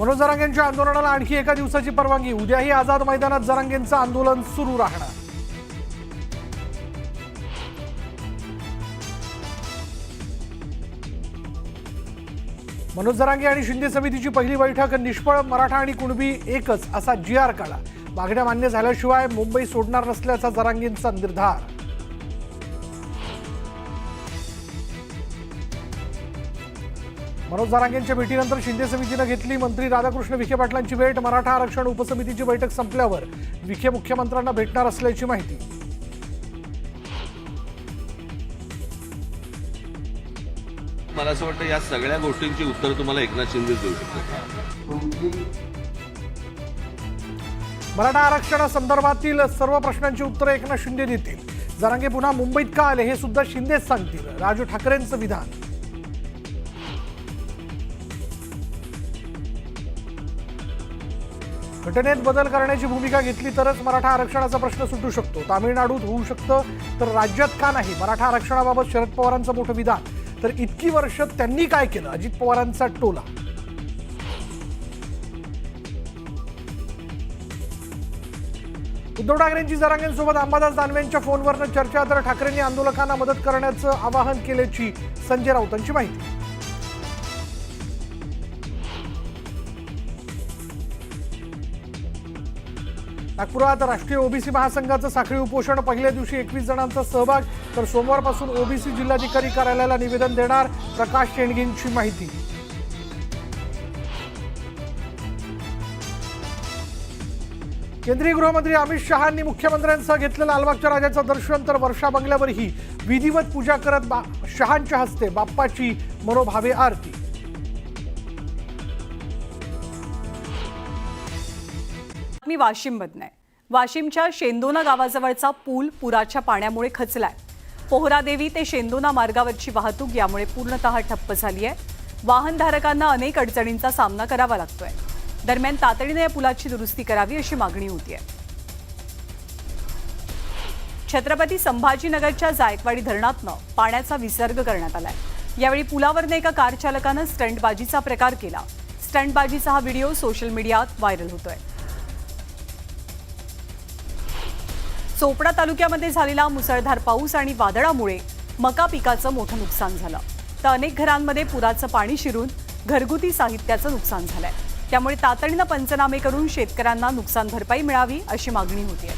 मनोज जरांगेंच्या आंदोलनाला आणखी एका दिवसाची परवानगी। उद्याही आझाद मैदानात जरांगेंचं आंदोलन सुरू राहणार। मनोज जरांगे आणि शिंदे समितीची पहिली बैठक निष्फळ। मराठा आणि कुणबी एकच असा GR काढला। मागण्या मान्य झाल्याशिवाय मुंबई सोडणार नसल्याचा जरांगेंचा निर्धार। मनोज जरांगेंच्या भेटीनंतर शिंदे समितीने घेतली मंत्री राधाकृष्ण विखे पाटलांची भेट। मराठा आरक्षण उपसमितीची बैठक संपल्यावर विखे मुख्यमंत्र्यांना भेटणार असल्याची माहिती। मला असं वाटतं या सगळ्या गोष्टींची उत्तर तुम्हाला एकनाथ शिंदे देऊ शकतात। मराठा आरक्षणासंदर्भातील सर्व प्रश्नांची उत्तरे एकनाथ शिंदे देतील। जरांगे पुन्हा मुंबईत का आले हे सुद्धा शिंदेच सांगतील। राजू ठाकरेंचं विधान। घटनेत बदल करण्याची भूमिका घेतली तरच मराठा आरक्षणाचा प्रश्न सुटू शकतो। तामिळनाडूत होऊ शकतं तर राज्यात का नाही? मराठा आरक्षणाबाबत शरद पवारांचं मोठं विधान। तर इतकी वर्ष त्यांनी काय केलं? अजित पवारांचा टोला। उद्धव ठाकरेंची जरांगेंसोबत अंबादास दानवेंच्या फोनवरनं चर्चा। तर ठाकरेंनी आंदोलकांना मदत करण्याचं आवाहन केल्याची संजय राऊतांची माहिती। नागपुरात राष्ट्रीय ओबीसी महासंघाचं साखळी उपोषण। पहिल्या दिवशी 21 जणांचा सहभाग। तर सोमवारपासून ओबीसी जिल्हाधिकारी कार्यालयाला निवेदन देणार। प्रकाश शेंडगेंची माहिती। केंद्रीय गृहमंत्री अमित शहांनी मुख्यमंत्र्यांसह घेतलं लालबागच्या राजाचं दर्शन। तर वर्षा बंगल्यावरही विधिवत पूजा करत शहांच्या हस्ते बाप्पाची मनोभावे आरती। मी वाशिममधून आहे। वाशिमच्या शेंदोना गावाजवळचा पूल पुराच्या पाण्यामुळे खचलाय। पोहरादेवी ते शेंदोना मार्गावरची वाहतूक यामुळे पूर्णतः ठप्प झाली आहे। वाहनधारकांना अनेक अडचणींचा सामना करावा लागतोय। दरम्यान तातडीने या पुलाची दुरुस्ती करावी अशी मागणी होती आहे। छत्रपती संभाजीनगरच्या जायकवाडी धरणातनं पाण्याचा विसर्ग करण्यात आलाय। यावेळी पुलावरनं एका कार चालकानं स्टंटबाजीचा प्रकार केला। स्टंटबाजीचा हा व्हिडिओ सोशल मीडियात व्हायरल होतोय। चोपडा तालुक्यामध्ये झालेला मुसळधार पाऊस आणि वादळामुळे मका पिकाचं मोठं नुकसान झालं। तर अनेक घरांमध्ये पुराचं पाणी शिरून घरगुती साहित्याचं नुकसान झालंय। त्यामुळे तातडीनं पंचनामे करून शेतकऱ्यांना नुकसान भरपाई मिळावी अशी मागणी होती आहे।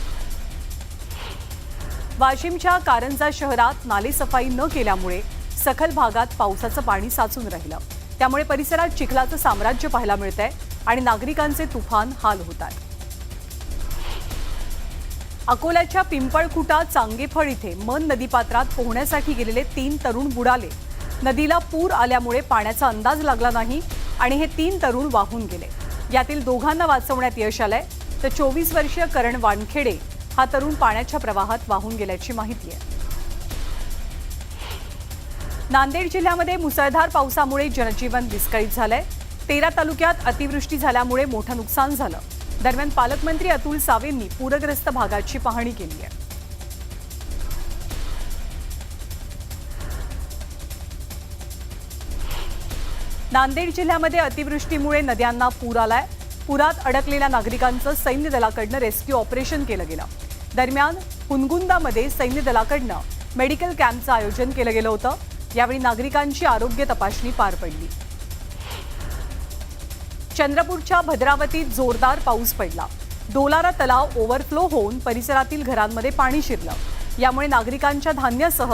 वाशिमच्या कारंजा शहरात नालेसफाई न केल्यामुळे सखल भागात पावसाचं पाणी साचून राहिलं। त्यामुळे परिसरात चिखलाचं साम्राज्य पाहायला मिळतंय आणि नागरिकांचे तुफान हाल होतात। अकोल्याच्या पिंपळखुटा चांगेफळ इथे मन नदीपात्रात पोहण्यासाठी गेलेले 3 तरुण बुडाले। नदीला पूर आल्यामुळे पाण्याचा अंदाज लागला नाही आणि हे 3 तरुण वाहून गेले। यातील दोघांना वाचवण्यात यश आलंय। तर 24 वर्षीय करण वानखेडे हा तरुण पाण्याच्या प्रवाहात वाहून गेल्याची माहिती आहे। नांदेड जिल्ह्यामध्ये मुसळधार पावसामुळे जनजीवन विस्कळीत झालंय। 13 तालुक्यात अतिवृष्टी झाल्यामुळे मोठं नुकसान झालं। दरम्यान पालकमंत्री अतुल सावेंनी पूरग्रस्त भागाची पाहणी केली आहे। नांदेड जिल्ह्यामध्ये अतिवृष्टीमुळे नद्यांना पूर आलाय। पुरात अडकलेल्या नागरिकांचं सैन्य दलाकडनं रेस्क्यू ऑपरेशन केलं गेलं। दरम्यान हुनगुंदामध्ये सैन्य दलाकडनं मेडिकल कॅम्पचं आयोजन केलं गेलं होतं। यावेळी नागरिकांची आरोग्य तपासणी पार पडली। चंद्रपूरच्या भद्रावतीत जोरदार पाऊस पडला। डोलारा तलाव ओव्हरफ्लो होऊन परिसरातील घरांमध्ये पाणी शिरलं। यामुळे नागरिकांच्या धान्यासह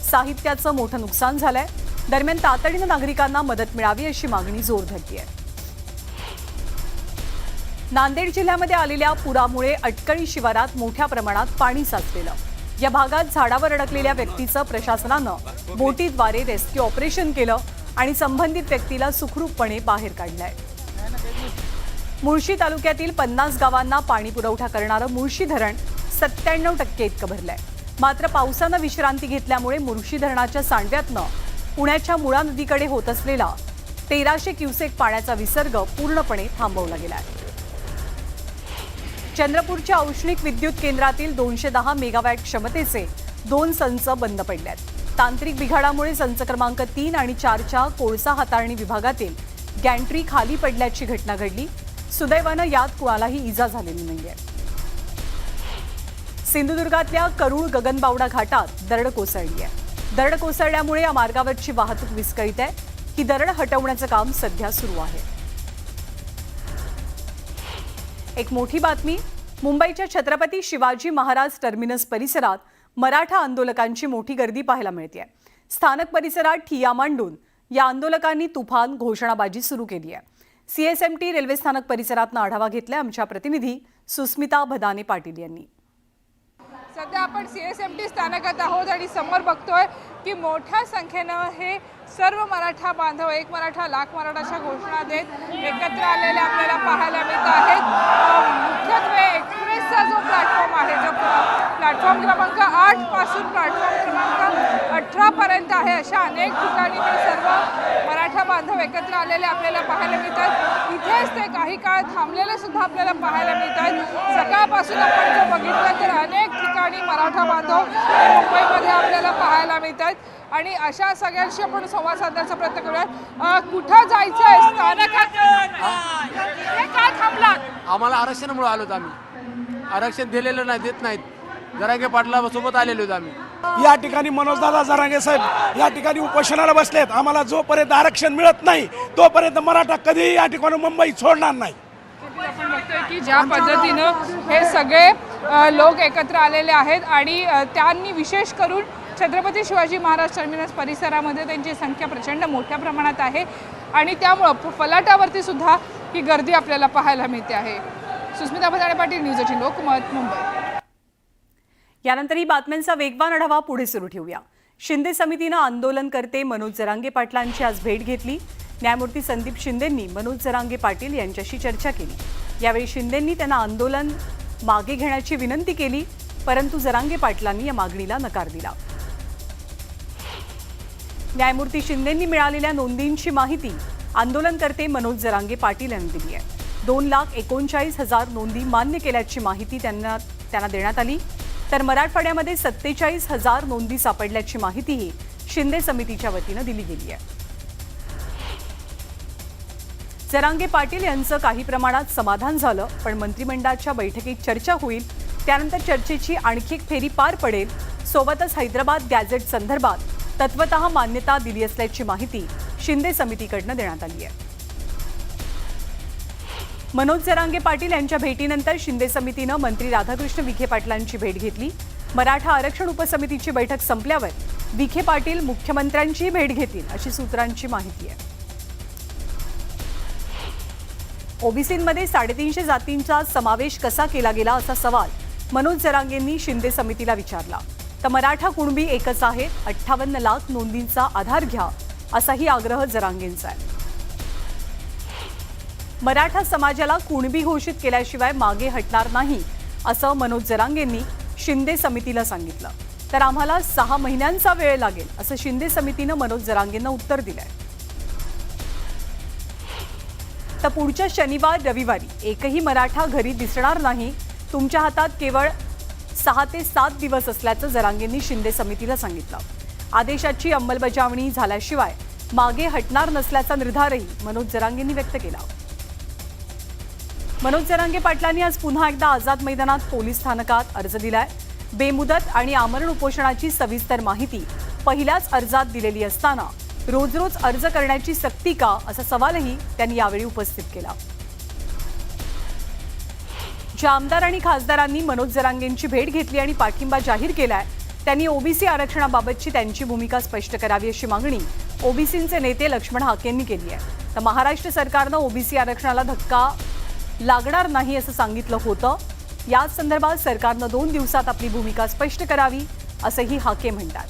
साहित्याचं मोठं नुकसान झालंय। दरम्यान तातडीनं नागरिकांना मदत मिळावी अशी मागणी जोर धरली आहे। नांदेड जिल्ह्यामध्ये आलेल्या पुरामुळे अटकळी शिवारात मोठ्या प्रमाणात पाणी साचलेलं। या भागात झाडावर अडकलेल्या व्यक्तीचं प्रशासनानं बोटीद्वारे रेस्क्यू ऑपरेशन केलं आणि संबंधित व्यक्तीला सुखरूपपणे बाहेर काढलंय। मुळशी तालुक्यातील 50 गावांना पाणी पुरवठा करणारं मुळशी धरण 97% इतकं भरलंय। मात्र पावसानं विश्रांती घेतल्यामुळे मुळशी धरणाच्या सांडव्यातनं पुण्याच्या मुळा नदीकडे होत असलेला 1300 क्युसेक पाण्याचा विसर्ग पूर्णपणे थांबवला गेलाय। चंद्रपूरच्या औष्णिक विद्युत केंद्रातील 210 मेगावॅट क्षमतेचे 2 संच बंद पडले आहेत। तांत्रिक बिघाडामुळे संच क्रमांक 3 आणि 4च्या कोळसा हाताळणी विभागातील गॅन्ट्री खाली पडल्याची घटना घडली। सुदैवानं यात कुणालाही इजा झालेली नाहीये। सिंधुदुर्गातल्या करूळ गगनबावडा घाटात दरड कोसळली आहे। दरड कोसळल्यामुळे या मार्गावरची वाहतूक विस्कळीत आहे। ही दरड हटवण्याचं काम सध्या सुरू आहे। एक मोठी बातमी, मुंबईच्या छत्रपती शिवाजी महाराज टर्मिनस परिसरात मराठा आंदोलकांची मोठी गर्दी पाहायला मिळते। स्थानक परिसरात ठिय्या मांडून या आंदोलकांनी तुफान घोषणाबाजी सुरू केली आहे। सीएसएमटी रेल्वे स्थानक परिसरातनं आढावा घेतलाय आमच्या प्रतिनिधी सुस्मिता भदाने पाटील यांनी। सध्या आपण सीएसएमटी स्थानकात आहोत आणि समोर बघतोय की मोठ्या संख्येनं हे सर्व मराठा बांधव एक मराठा लाख मराठाच्या घोषणा देत एकत्र आलेले आपल्याला पाहायला मिळत आहेत। मुख्यत्वे एक्सप्रेसचा जो प्लॅटफॉर्म आहे, जो प्लॅटफॉर्म क्रमांक 8 पासून प्लॅटफॉर्म क्रमांक 18 पर्यंत आहे, अशा अनेक ठिकाणी हे सर्व मराठा बांधव एकत्र आलेले आपल्याला पाहायला मिळतात। इथेच ते काही काळ थांबलेले सुद्धा आपल्याला पाहायला मिळतात। सकाळपासून आपण जर बघितलं तर अनेक ठिकाणी मराठा बांधव मुंबईमध्ये आपल्याला पाहायला मिळतात आणि अशा सगळ्यांशी आपण संवाद साधण्याचा प्रयत्न करूयात। कुठं जायचं आहे स्थानकात? काय थांबलात? आम्हाला आरक्षणामुळे आलो आम्ही, आरक्षण दिलेलं नाही, देत नाहीत। जरांगे पाटला सोबत आलेलो आम्ही। या ठिकाणी मनोजदादा जरांगे साहेब या ठिकाणी उपोषणाला बसलेत। आम्हाला जोपर्यंत आरक्षण मिळत नाही तोपर्यंत मराठा कधीही या ठिकाणी मुंबई सोडणार नाही। आपण बघतोय की ज्या पद्धतीनं हे सगळे लोक एकत्र आलेले आहेत आणि त्यांनी विशेष करून छत्रपती शिवाजी महाराज टर्मिनस परिसरामध्ये त्यांची संख्या प्रचंड मोठ्या प्रमाणात आहे आणि त्यामुळं फलाटावरती सुद्धा ही गर्दी आपल्याला पाहायला मिळते आहे। सुस्मिता भदाणे पाटील, न्यूज 18 लोकमत, मुंबई। यानंतर ही बातम्यांचा वेगवान आढावा पुढे सुरू ठेवूया। शिंदे समितीनं आंदोलनकर्ते मनोज जरांगे पाटलांची आज भेट घेतली। न्यायमूर्ती संदीप शिंदेंनी मनोज जरांगे पाटील यांच्याशी चर्चा केली। यावेळी शिंदेंनी त्यांना आंदोलन मागे घेण्याची विनंती केली, परंतु जरांगे पाटलांनी या मागणीला नकार दिला। न्यायमूर्ती शिंदेंनी मिळालेल्या नोंदींची माहिती आंदोलनकर्ते मनोज जरांगे पाटील यांनी दिली आहे। 2,39,000 नोंदी मान्य केल्याची माहिती त्यांना देण्यात आली, तर मराठवाड्यामध्ये 47,000 नोंदी सापडल्याची माहितीही शिंदे समितीच्या वतीनं दिली गेली आहे। जरांगे पाटील यांचं काही प्रमाणात समाधान झालं, पण मंत्रिमंडळाच्या बैठकीत चर्चा होईल, त्यानंतर चर्चेची आणखी एक फेरी पार पडेल। सोबतच हैदराबाद गॅझेट संदर्भात तत्वतः मान्यता दिली असल्याची माहिती शिंदे समितीकडनं देण्यात आली आहे। मनोज जरांगे पाटील यांच्या भेटीनंतर शिंदे समितीनं मंत्री राधाकृष्ण विखे पाटलांची भेट घेतली। मराठा आरक्षण उपसमितीची बैठक संपल्यावर विखे पाटील मुख्यमंत्र्यांची भेट घेतील अशी सूत्रांची माहिती आहे। ओबीसींमध्ये 350 जातींचा समावेश कसा केला गेला असा सवाल मनोज जरांगेंनी शिंदे समितीला विचारला, तर मराठा कुणबी एकच आहेत, 58 लाख नोंदींचा आधार घ्या असाही आग्रह जरांगेंचा आहे। मराठा समाजाला कुणबी घोषित केल्याशिवाय मागे हटणार नाही असं मनोज जरांगेंनी शिंदे समितीला सांगितलं, तर आम्हाला 6 महिन्यांचा वेळ लागेल असं शिंदे समितीनं मनोज जरांगेंना उत्तर दिलंय। तर पुढच्या शनिवार रविवारी एकही मराठा घरी दिसणार नाही, तुमच्या हातात केवळ 6 ते 7 दिवस असल्याचं जरांगेंनी शिंदे समितीला सांगितलं। आदेशाची अंमलबजावणी झाल्याशिवाय मागे हटणार नसल्याचा निर्धारही मनोज जरांगेंनी व्यक्त केला। मनोज जरांगे पाटलांनी आज पुन्हा एकदा आझाद मैदानात पोलीस स्थानकात अर्ज दिलाय। बेमुदत आणि आमरण उपोषणाची सविस्तर माहिती पहिल्याच अर्जात दिलेली असताना रोज रोज अर्ज करण्याची सक्ती का असा सवालही त्यांनी यावेळी उपस्थित केला। ज्या आमदार आणि खासदारांनी मनोज जरांगेंची भेट घेतली आणि पाठिंबा जाहीर केलाय, त्यांनी ओबीसी आरक्षणाबाबतची त्यांची भूमिका स्पष्ट करावी अशी मागणी ओबीसींचे नेते लक्ष्मण हाकेंनी केली आहे। तर महाराष्ट्र सरकारनं ओबीसी आरक्षणाला धक्का लागणार नाही असं सांगितलं होतं। याच संदर्भात सरकारनं 2 दिवसात आपली भूमिका स्पष्ट करावी असंही हाके म्हणतात।